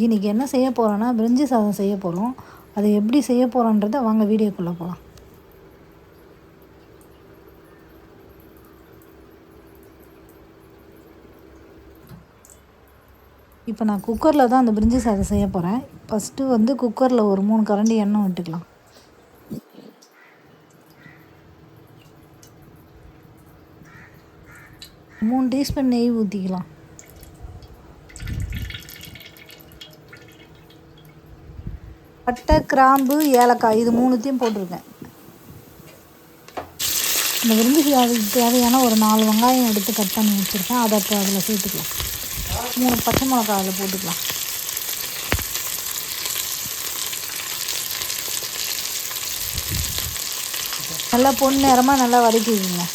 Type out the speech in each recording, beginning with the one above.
இன்றைக்கி என்ன செய்ய போகிறோன்னா பிரிஞ்சி சாதம் செய்ய போகிறோம். அது எப்படி செய்ய போகிறோன்றதை வாங்க வீடியோக்குள்ளே போகலாம். இப்போ நான் குக்கரில் தான் அந்த பிரிஞ்சி சாதம் செய்ய போகிறேன். ஃபஸ்ட்டு குக்கரில் ஒரு 3 கரண்டி எண்ணெய் விட்டுக்கலாம். மூணு டீஸ்பூன் நெய் ஊற்றிக்கலாம். பட்டை, கிராம்பு, ஏலக்காய் இது 3த்தையும் போட்டிருக்கேன். இந்த பிரிஞ்சி சாதத்துக்கு தேவையான ஒரு 4 வெங்காயம் எடுத்து கட் பண்ணி வச்சுருக்கேன். அதை இப்போ அதில் சேர்த்துக்கலாம். 3 பச்சை மிளகாய் அதில் போட்டுக்கலாம். நல்லா பொன்னிறமாக நல்லா வதக்கிக்குங்க.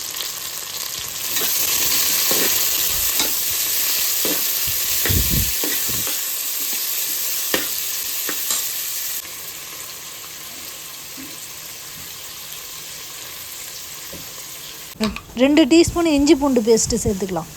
ரெண்டு டீஸ்பூன் இஞ்சி பூண்டு பேஸ்ட்டு சேர்த்துக்கலாம்.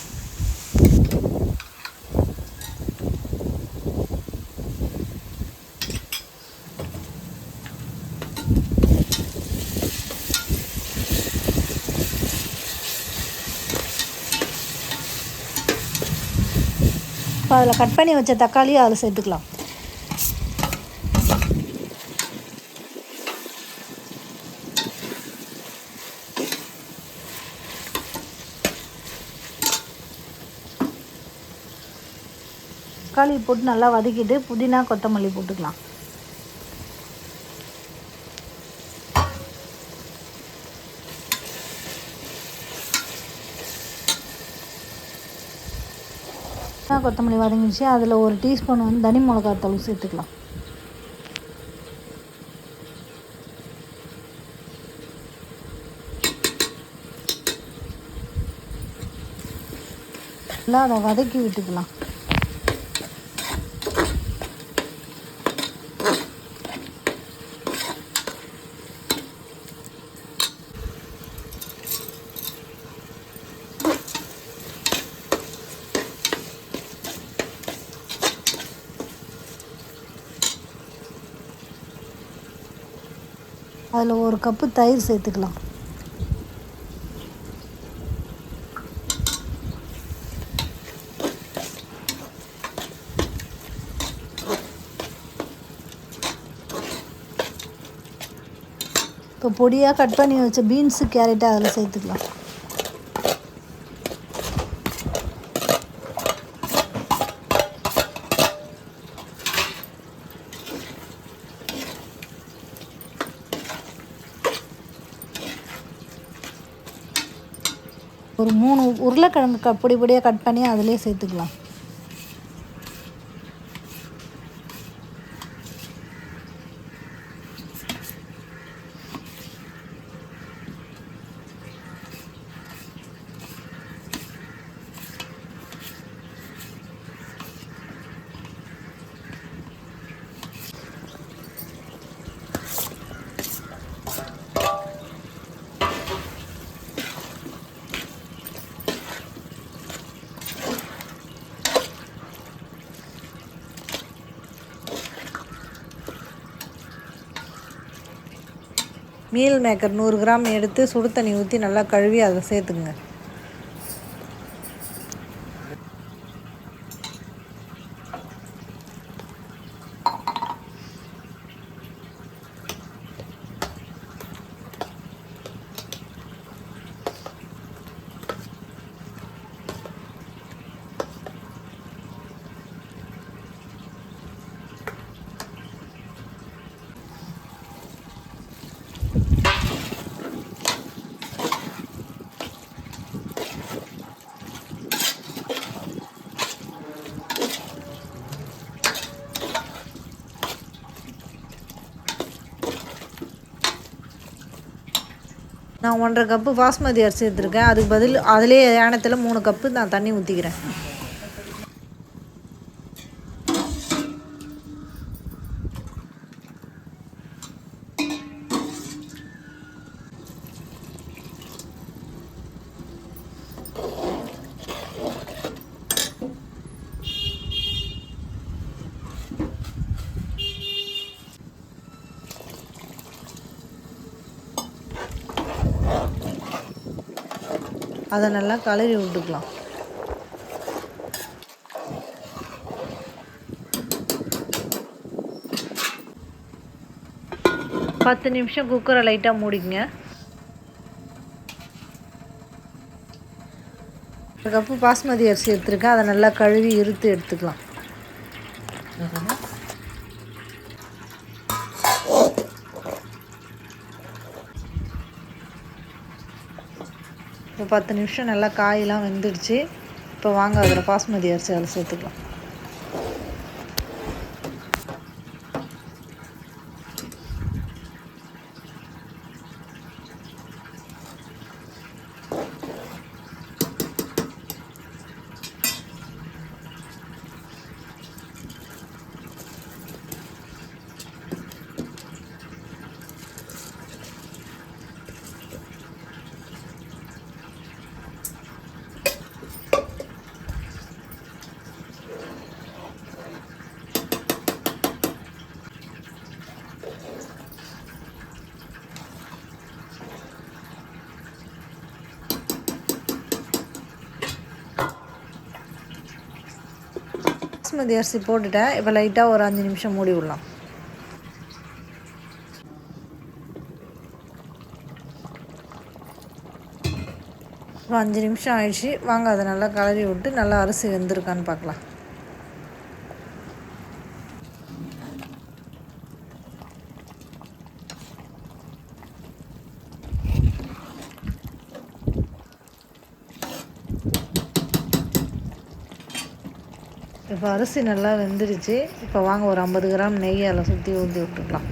இப்போ அதில் கட் பண்ணி வச்ச தக்காளியை அதில் சேர்த்துக்கலாம். தக்காளி போட்டு நல்லா வதக்கிட்டு புதினா, கொத்தமல்லி போட்டுக்கலாம். கொத்தமல்லி வதங்கிடுச்சு. அதில் ஒரு டீஸ்பூன் தனி மிளகாத்தூள் சேர்த்துக்கலாம். நல்லா அதை வதக்கி விட்டுக்கலாம். அதில் ஒரு கப்பு தயிர் சேர்த்துக்கலாம். இப்போ பொடியாக கட் பண்ணி வச்ச பீன்ஸு, கேரட்டை அதில் சேர்த்துக்கலாம். ஒரு 3 உருளைக்கிழங்கு பொடி பொடியாக கட் பண்ணி அதிலே சேர்த்துக்கலாம். மீல் மேக்கர் 100 கிராம் எடுத்து சுடு தண்ணி ஊற்றி நல்லா கழுவி அதை சேர்த்துக்குங்க. நான் 1.5 கப்பு பாஸ்மதி அரிசி எடுத்துருக்கேன். அதுக்கு பதில் அதிலே ஏனத்தில் 3 கப்பு நான் தண்ணி ஊற்றிக்கிறேன். அதை நல்லா கலரி விட்டுக்கலாம். பத்து நிமிஷம் குக்கரை லைட்டாக மூடிங்க. ஒரு கப்பு பாஸ்மதி அரிசி எடுத்துருக்கேன். அதை நல்லா கழுவி இறுத்து எடுத்துக்கலாம். இப்போ 10 நிமிஷம் நல்லா காயெல்லாம் வெந்துடுச்சு. இப்போ வாங்க அதில் பாஸ்மதி அரிசி அதில் சேர்த்துக்கலாம். பாஸ்மதி அரிசி போட்டுட்டேன். இப்போ லைட்டாக ஒரு 5 நிமிஷம் மூடி விடலாம். இப்போ 5 நிமிஷம் ஆயிடுச்சு. வாங்க அதை நல்லா கலரி விட்டு நல்லா அரிசி வெந்திருக்கான்னு பார்க்கலாம். இப்போ அரிசி நல்லா வெந்துருச்சு. இப்போ வாங்க ஒரு 50 கிராம் நெய் அதில் சுற்றி ஊற்றி விட்டுக்கலாம்.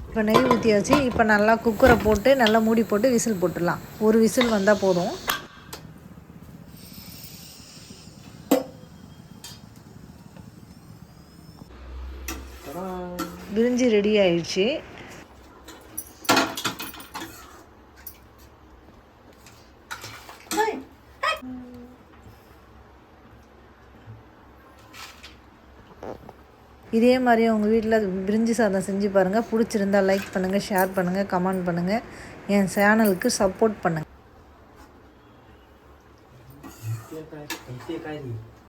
இப்போ நெய் ஊற்றியாச்சு. இப்போ நல்லா குக்கரை போட்டு நல்லா மூடி போட்டு விசில் போட்டுடலாம். ஒரு விசில் வந்தால் போதும். பிரிஞ்சி ரெடி ஆயிடுச்சு. இதே மாதிரி உங்கள் வீட்டில் பிரிஞ்சி சாதம் செஞ்சு பாருங்கள். பிடிச்சிருந்தால் லைக் பண்ணுங்கள், ஷேர் பண்ணுங்கள், கமெண்ட் பண்ணுங்கள். என் சேனலுக்கு சப்போர்ட் பண்ணுங்கள்.